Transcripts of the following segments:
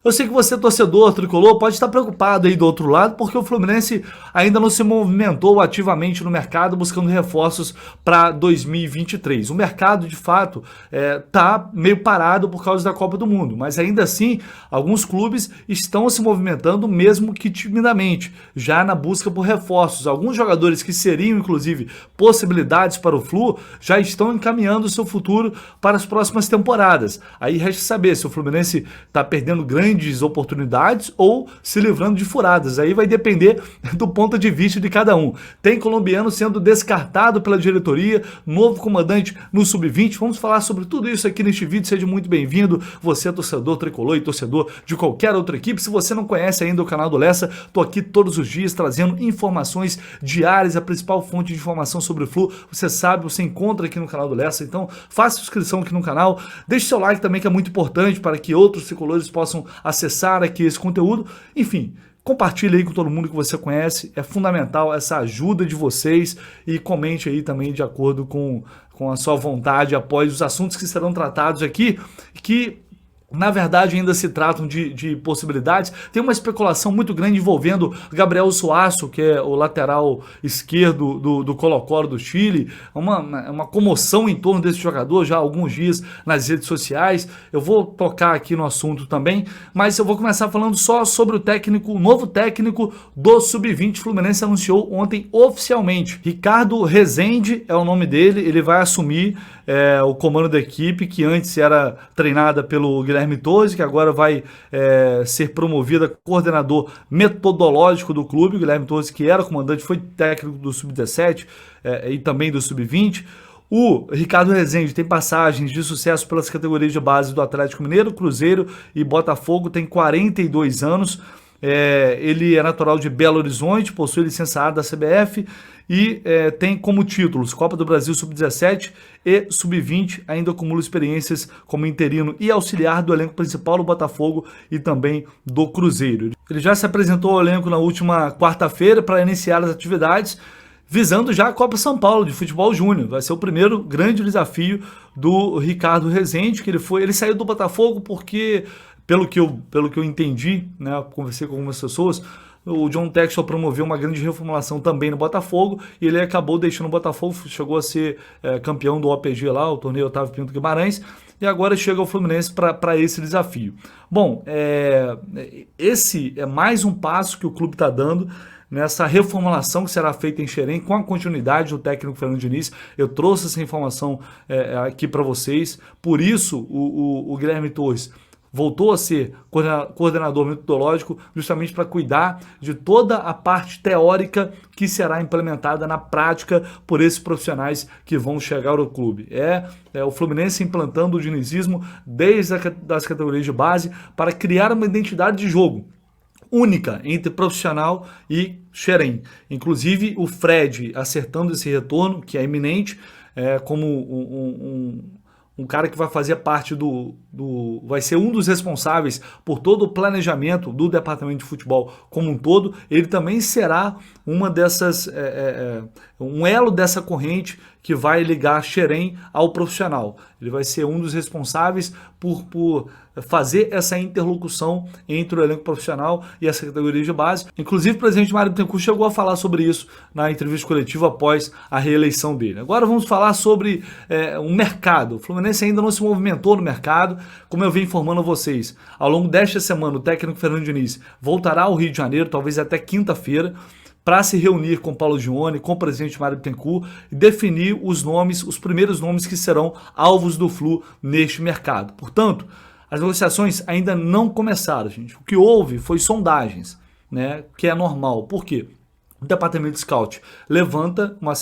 Eu sei que você, torcedor tricolor, pode estar preocupado aí do outro lado, porque o Fluminense ainda não se movimentou ativamente no mercado buscando reforços para 2023. O mercado, de fato, está meio parado por causa da Copa do Mundo, mas ainda assim, alguns clubes estão se movimentando, mesmo que timidamente, já na busca por reforços. Alguns jogadores que seriam, inclusive, possibilidades para o Flu, já estão encaminhando o seu futuro para as próximas temporadas. Aí resta saber se o Fluminense está perdendo grandes oportunidades ou se livrando de furadas. Aí vai depender do ponto de vista de cada um. Tem colombiano sendo descartado pela diretoria, novo comandante no Sub-20. Vamos falar sobre tudo isso aqui neste vídeo. Seja muito bem-vindo. Você é torcedor tricolor e torcedor de qualquer outra equipe. Se você não conhece ainda o canal do Lessa, tô aqui todos os dias trazendo informações diárias, a principal fonte de informação sobre o Flu. Você sabe, você encontra aqui no canal do Lessa. Então, faça inscrição aqui no canal. Deixe seu like também, que é muito importante para que outros tricolores possam acessar aqui esse conteúdo. Enfim, compartilhe aí com todo mundo que você conhece, é fundamental essa ajuda de vocês e comente aí também de acordo com a sua vontade após os assuntos que serão tratados aqui, que na verdade ainda se tratam de possibilidades. Tem uma especulação muito grande envolvendo Gabriel Suazo, que é o lateral esquerdo do Colo-Colo do Chile, uma comoção em torno desse jogador já há alguns dias nas redes sociais. Eu vou tocar aqui no assunto também, mas eu vou começar falando só sobre o novo técnico do Sub-20. Fluminense anunciou ontem oficialmente. Ricardo Rezende é o nome dele, ele vai assumir o comando da equipe, que antes era treinada pelo Guilherme Torres, que agora vai ser promovida a coordenador metodológico do clube. O Guilherme Torres, que era comandante, foi técnico do Sub-17 e também do Sub-20. O Ricardo Rezende tem passagens de sucesso pelas categorias de base do Atlético Mineiro, Cruzeiro e Botafogo, tem 42 anos. Ele é natural de Belo Horizonte, possui licença A da CBF e tem como títulos Copa do Brasil Sub-17 e Sub-20, ainda acumula experiências como interino e auxiliar do elenco principal do Botafogo e também do Cruzeiro. Ele já se apresentou ao elenco na última quarta-feira para iniciar as atividades, visando já a Copa São Paulo de futebol júnior. Vai ser o primeiro grande desafio do Ricardo Rezende, que ele saiu do Botafogo porque, pelo que eu entendi, né, conversei com algumas pessoas, o John Textor promoveu uma grande reformulação também no Botafogo e ele acabou deixando o Botafogo, chegou a ser campeão do OPG lá, o torneio Otávio Pinto Guimarães, e agora chega ao Fluminense para esse desafio. Bom, esse é mais um passo que o clube está dando nessa reformulação que será feita em Xerém, com a continuidade do técnico Fernando Diniz. Eu trouxe essa informação aqui para vocês, por isso o Guilherme Torres voltou a ser coordenador metodológico, justamente para cuidar de toda a parte teórica que será implementada na prática por esses profissionais que vão chegar ao clube. O Fluminense implantando o dinizismo desde as categorias de base para criar uma identidade de jogo única entre profissional e Xerém. Inclusive o Fred acertando esse retorno, que é iminente, como um cara que vai fazer parte vai ser um dos responsáveis por todo o planejamento do departamento de futebol como um todo. Ele também será um elo dessa corrente que vai ligar Xerém ao profissional. Ele vai ser um dos responsáveis por fazer essa interlocução entre o elenco profissional e a categoria de base. Inclusive, o presidente Mário Bittencourt chegou a falar sobre isso na entrevista coletiva após a reeleição dele. Agora vamos falar sobre o mercado. O Fluminense ainda não se movimentou no mercado, como eu venho informando a vocês. Ao longo desta semana, o técnico Fernando Diniz voltará ao Rio de Janeiro, talvez até quinta-feira, para se reunir com Paulo Gione, com o presidente Mário Bittencourt e definir os primeiros nomes que serão alvos do Flu neste mercado. Portanto, as negociações ainda não começaram, gente. O que houve foi sondagens, né, que é normal. Por quê? O departamento de scout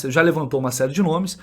já levantou uma série de nomes.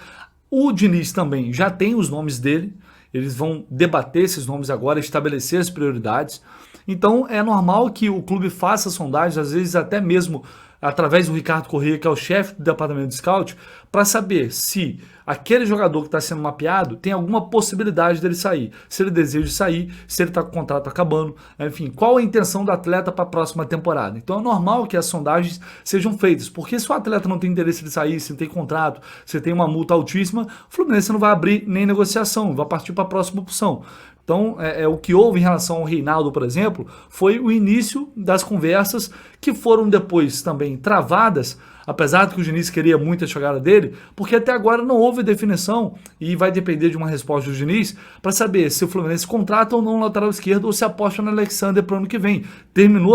O Diniz também já tem os nomes dele. Eles vão debater esses nomes agora, estabelecer as prioridades. Então é normal que o clube faça sondagens, às vezes até mesmo através do Ricardo Corrêa, que é o chefe do departamento de scout, para saber se aquele jogador que está sendo mapeado tem alguma possibilidade dele sair, se ele deseja sair, se ele está com o contrato acabando, enfim, qual a intenção do atleta para a próxima temporada. Então é normal que as sondagens sejam feitas, porque se o atleta não tem interesse de sair, se não tem contrato, se tem uma multa altíssima, o Fluminense não vai abrir nem negociação, vai partir para a próxima opção. Então, o que houve em relação ao Reinaldo, por exemplo, foi o início das conversas que foram depois também travadas, apesar de que o Diniz queria muito a chegada dele, porque até agora não houve definição e vai depender de uma resposta do Diniz para saber se o Fluminense contrata ou não o lateral esquerdo ou se aposta no Alexander para o ano que vem.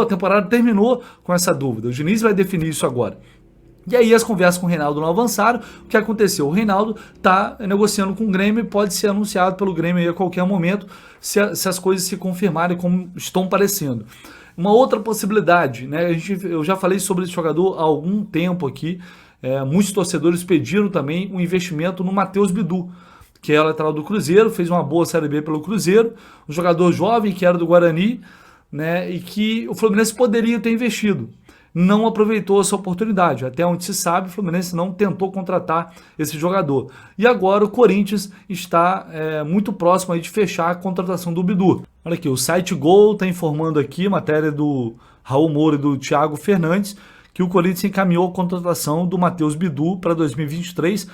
A temporada terminou com essa dúvida. O Diniz vai definir isso agora. E aí as conversas com o Reinaldo não avançaram. O que aconteceu? O Reinaldo está negociando com o Grêmio e pode ser anunciado pelo Grêmio aí a qualquer momento se as coisas se confirmarem como estão parecendo. Uma outra possibilidade, né? Eu já falei sobre esse jogador há algum tempo aqui. Muitos torcedores pediram também um investimento no Matheus Bidu, que é o lateral do Cruzeiro, fez uma boa Série B pelo Cruzeiro, um jogador jovem que era do Guarani, né? E que o Fluminense poderia ter investido. Não aproveitou essa oportunidade. Até onde se sabe, o Fluminense não tentou contratar esse jogador. E agora o Corinthians está muito próximo aí de fechar a contratação do Bidu. Olha aqui, o site Gol está informando aqui, matéria do Raul Moura e do Thiago Fernandes, que o Corinthians encaminhou a contratação do Matheus Bidu para 2023,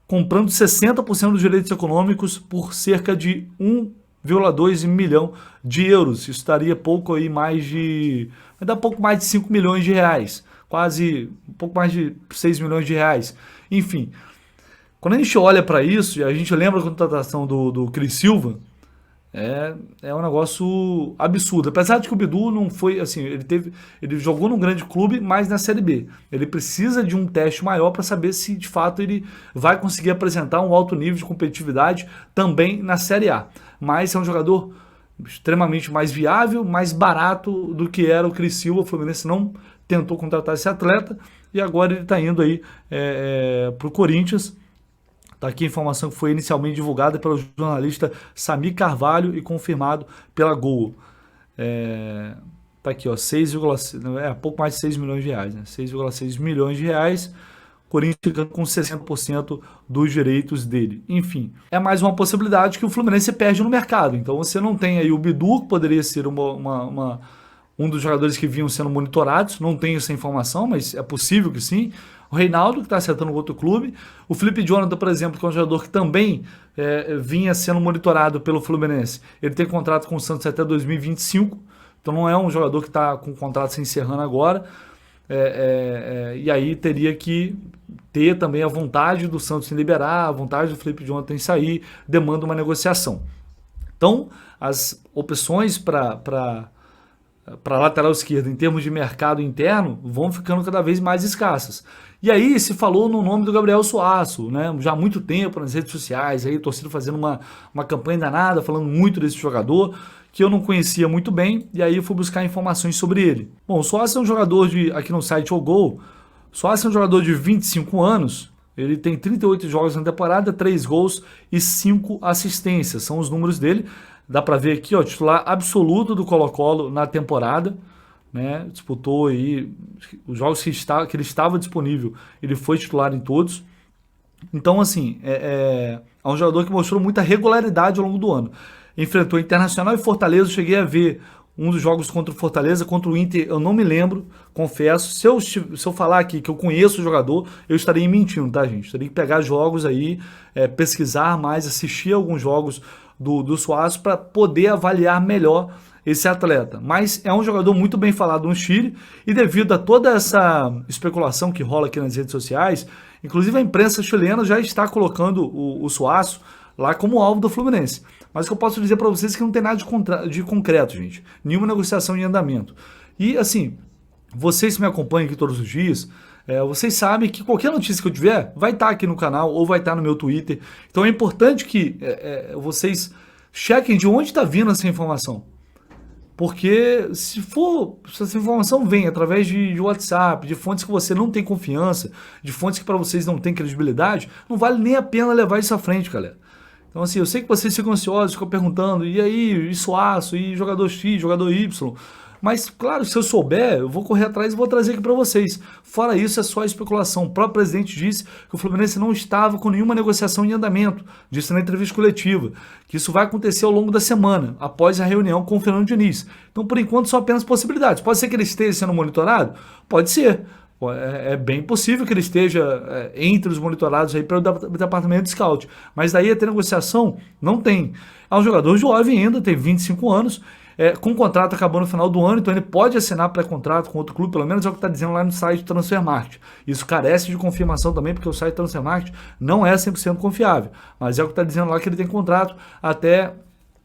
comprando 60% dos direitos econômicos por cerca de 1,2 milhão de euros. Isso estaria pouco aí vai dar pouco mais de 5 milhões de reais, quase um pouco mais de 6 milhões de reais. Enfim, quando a gente olha para isso e a gente lembra da contratação do Cris Silva, é um negócio absurdo. Apesar de que o Bidu não foi assim, ele jogou num grande clube, mas na Série B. Ele precisa de um teste maior para saber se de fato ele vai conseguir apresentar um alto nível de competitividade também na Série A. Mas é um jogador extremamente mais viável, mais barato do que era o Cris Silva. O Fluminense não tentou contratar esse atleta e agora ele está indo aí para o Corinthians. Está aqui a informação que foi inicialmente divulgada pelo jornalista Samir Carvalho e confirmado pela Gol. Está aqui, ó, 6,6, pouco mais de 6 milhões de reais, né? 6,6 milhões de reais. Corinthians ficando com 60% dos direitos dele. Enfim, é mais uma possibilidade que o Fluminense perde no mercado. Então você não tem aí o Bidu, que poderia ser um dos jogadores que vinham sendo monitorados. Não tenho essa informação, mas é possível que sim. O Reinaldo, que está acertando outro clube. O Felipe Jonathan, por exemplo, que é um jogador que também vinha sendo monitorado pelo Fluminense. Ele tem contrato com o Santos até 2025. Então não é um jogador que está com o contrato se encerrando agora. E aí teria que ter também a vontade do Santos em liberar, a vontade do Felipe Jonathan em sair, demanda uma negociação. Então, as opções para lateral esquerda em termos de mercado interno vão ficando cada vez mais escassas. E aí se falou no nome do Gabriel Suasso, né? Já há muito tempo nas redes sociais, aí a torcida fazendo uma campanha danada, falando muito desse jogador, que eu não conhecia muito bem, e aí eu fui buscar informações sobre ele. Bom, o Suasso é um jogador aqui no site O Gol, Suasso é um jogador de 25 anos, ele tem 38 jogos na temporada, 3 gols e 5 assistências, são os números dele. Dá para ver aqui, ó, titular absoluto do Colo-Colo na temporada, né? Disputou aí os jogos que ele estava disponível, ele foi titular em todos. Então, assim, é um jogador que mostrou muita regularidade ao longo do ano. Enfrentou Internacional e Fortaleza, eu cheguei a ver um dos jogos contra o Fortaleza, contra o Inter, eu não me lembro, confesso. Se eu falar aqui que eu conheço o jogador, eu estaria mentindo, tá, gente? Teria que pegar jogos aí, pesquisar mais, assistir alguns jogos do Suasso para poder avaliar melhor esse atleta. Mas é um jogador muito bem falado no Chile e devido a toda essa especulação que rola aqui nas redes sociais, inclusive a imprensa chilena já está colocando o Suasso lá como alvo do Fluminense. Mas o que eu posso dizer para vocês é que não tem nada de concreto, gente. Nenhuma negociação em andamento. E assim, vocês que me acompanham aqui todos os dias, vocês sabem que qualquer notícia que eu tiver vai estar aqui no canal ou vai estar no meu Twitter. Então é importante que vocês chequem de onde está vindo essa informação. Porque se essa informação vem através de WhatsApp, de fontes que você não tem confiança, de fontes que para vocês não tem credibilidade, não vale nem a pena levar isso à frente, galera. Então assim, eu sei que vocês ficam ansiosos, ficam perguntando, e aí, e Suasso, e jogador X, jogador Y... Mas, claro, se eu souber, eu vou correr atrás e vou trazer aqui para vocês. Fora isso, é só especulação. O próprio presidente disse que o Fluminense não estava com nenhuma negociação em andamento. Disse na entrevista coletiva que isso vai acontecer ao longo da semana, após a reunião com o Fernando Diniz. Então, por enquanto, são apenas possibilidades. Pode ser que ele esteja sendo monitorado? Pode ser. Pô, é bem possível que ele esteja entre os monitorados aí pelo departamento de scout. Mas daí a ter negociação, não tem. É um jogador jovem ainda, tem 25 anos, com o contrato acabando no final do ano, então ele pode assinar pré-contrato com outro clube, pelo menos é o que está dizendo lá no site do Transfermarkt. Isso carece de confirmação também, porque o site do Transfermarkt não é 100% confiável. Mas é o que está dizendo lá que ele tem contrato até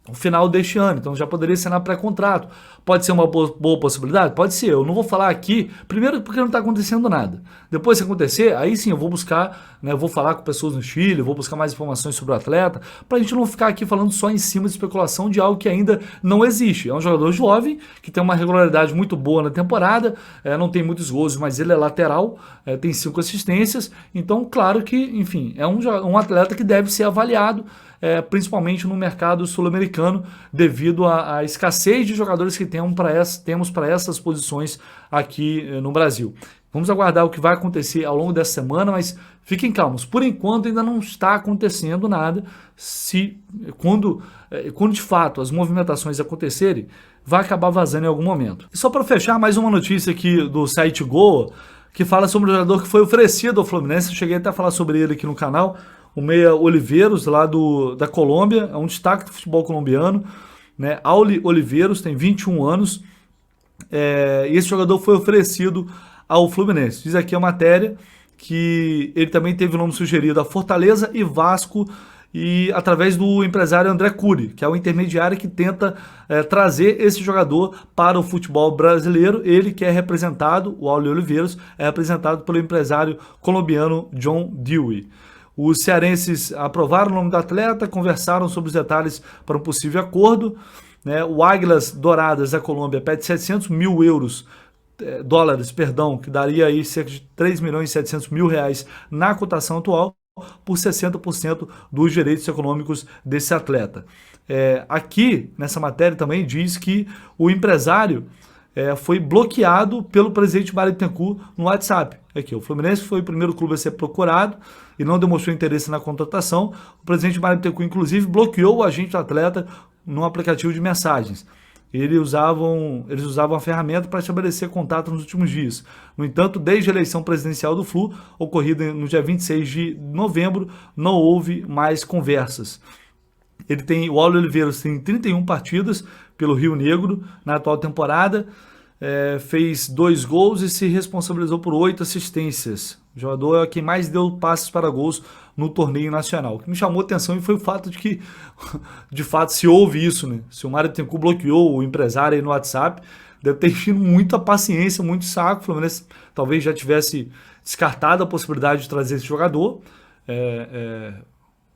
o final deste ano, então já poderia assinar pré-contrato. Pode ser uma boa possibilidade? Pode ser. Eu não vou falar aqui, primeiro porque não está acontecendo nada. Depois, se acontecer, aí sim eu vou buscar, né, vou falar com pessoas no Chile, vou buscar mais informações sobre o atleta, para a gente não ficar aqui falando só em cima de especulação de algo que ainda não existe. É um jogador jovem, que tem uma regularidade muito boa na temporada, não tem muitos gols, mas ele é lateral, tem 5 assistências, então claro que, enfim, é um atleta que deve ser avaliado, principalmente no mercado sul-americano, devido à escassez de jogadores que temos para essas posições aqui no Brasil. Vamos aguardar o que vai acontecer ao longo dessa semana, mas fiquem calmos. Por enquanto ainda não está acontecendo nada. Quando de fato as movimentações acontecerem, vai acabar vazando em algum momento. E só para fechar, mais uma notícia aqui do site Goal, que fala sobre o jogador que foi oferecido ao Fluminense. Eu cheguei até a falar sobre ele aqui no canal. O meia Oliveiros, lá da Colômbia, é um destaque do futebol colombiano, né? Auli Oliveiros, tem 21 anos, e esse jogador foi oferecido ao Fluminense. Diz aqui a matéria que ele também teve o nome sugerido a Fortaleza e Vasco, e através do empresário André Cury, que é o intermediário que tenta trazer esse jogador para o futebol brasileiro. Ele que é representado, o Auli Oliveiros, é representado pelo empresário colombiano John Dewey. Os cearenses aprovaram o nome do atleta, conversaram sobre os detalhes para um possível acordo, né? O Águilas Douradas da Colômbia pede 700 mil dólares, que daria aí cerca de 3 milhões e 700 mil reais na cotação atual, por 60% dos direitos econômicos desse atleta. Aqui, nessa matéria também diz que o empresário foi bloqueado pelo presidente Mário Bittencourt no WhatsApp. Aqui, o Fluminense foi o primeiro clube a ser procurado e não demonstrou interesse na contratação. O presidente Mário Bittencourt, inclusive, bloqueou o agente do atleta num aplicativo de mensagens. Eles usavam a ferramenta para estabelecer contato nos últimos dias. No entanto, desde a eleição presidencial do Flu, ocorrida no dia 26 de novembro, não houve mais conversas. O Auli Oliveiros tem 31 partidas pelo Rio Negro na atual temporada, fez 2 gols e se responsabilizou por 8 assistências. O jogador é quem mais deu passes para gols no torneio nacional. O que me chamou a atenção foi o fato de que, de fato, se houve isso, né? Se o Mário Bittencourt bloqueou o empresário aí no WhatsApp, deve ter tido muita paciência, muito saco. O Fluminense talvez já tivesse descartado a possibilidade de trazer esse jogador.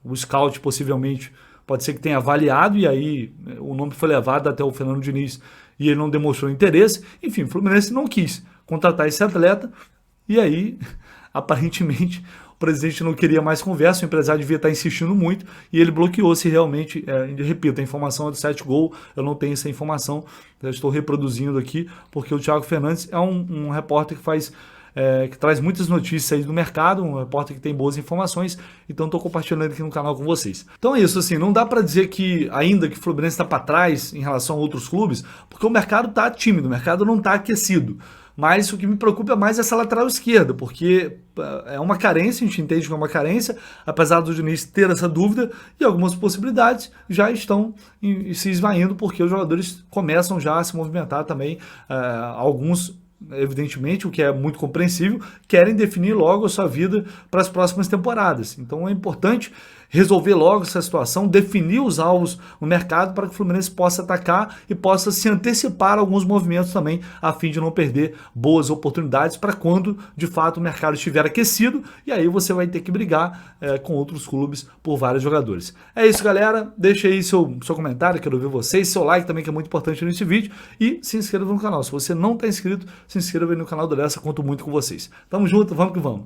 O scout possivelmente pode ser que tenha avaliado, e aí o nome foi levado até o Fernando Diniz e ele não demonstrou interesse. Enfim, o Fluminense não quis contratar esse atleta, e aí, aparentemente, o presidente não queria mais conversa, o empresário devia estar insistindo muito, e ele bloqueou. Se realmente, repito, a informação é do site Goal, eu não tenho essa informação, eu estou reproduzindo aqui, porque o Thiago Fernandes é um repórter que traz muitas notícias aí do mercado, um repórter que tem boas informações, então estou compartilhando aqui no canal com vocês. Então é isso, assim, não dá para dizer que ainda que o Fluminense está para trás em relação a outros clubes, porque o mercado está tímido, o mercado não está aquecido. Mas o que me preocupa mais é essa lateral esquerda, porque é uma carência, a gente entende que é uma carência, apesar do Diniz ter essa dúvida, e algumas possibilidades já estão se esvaindo, porque os jogadores começam já a se movimentar também, alguns, evidentemente, o que é muito compreensível, querem definir logo a sua vida para as próximas temporadas. Então é importante resolver logo essa situação, definir os alvos no mercado para que o Fluminense possa atacar e possa se antecipar a alguns movimentos também, a fim de não perder boas oportunidades para quando de fato o mercado estiver aquecido, e aí você vai ter que brigar com outros clubes por vários jogadores. É isso, galera, deixa aí seu comentário, quero ver vocês, seu like também, que é muito importante nesse vídeo, e se inscreva no canal. Se você não está inscrito, se inscreva aí no canal do Lessa, conto muito com vocês. Tamo junto, vamos que vamos!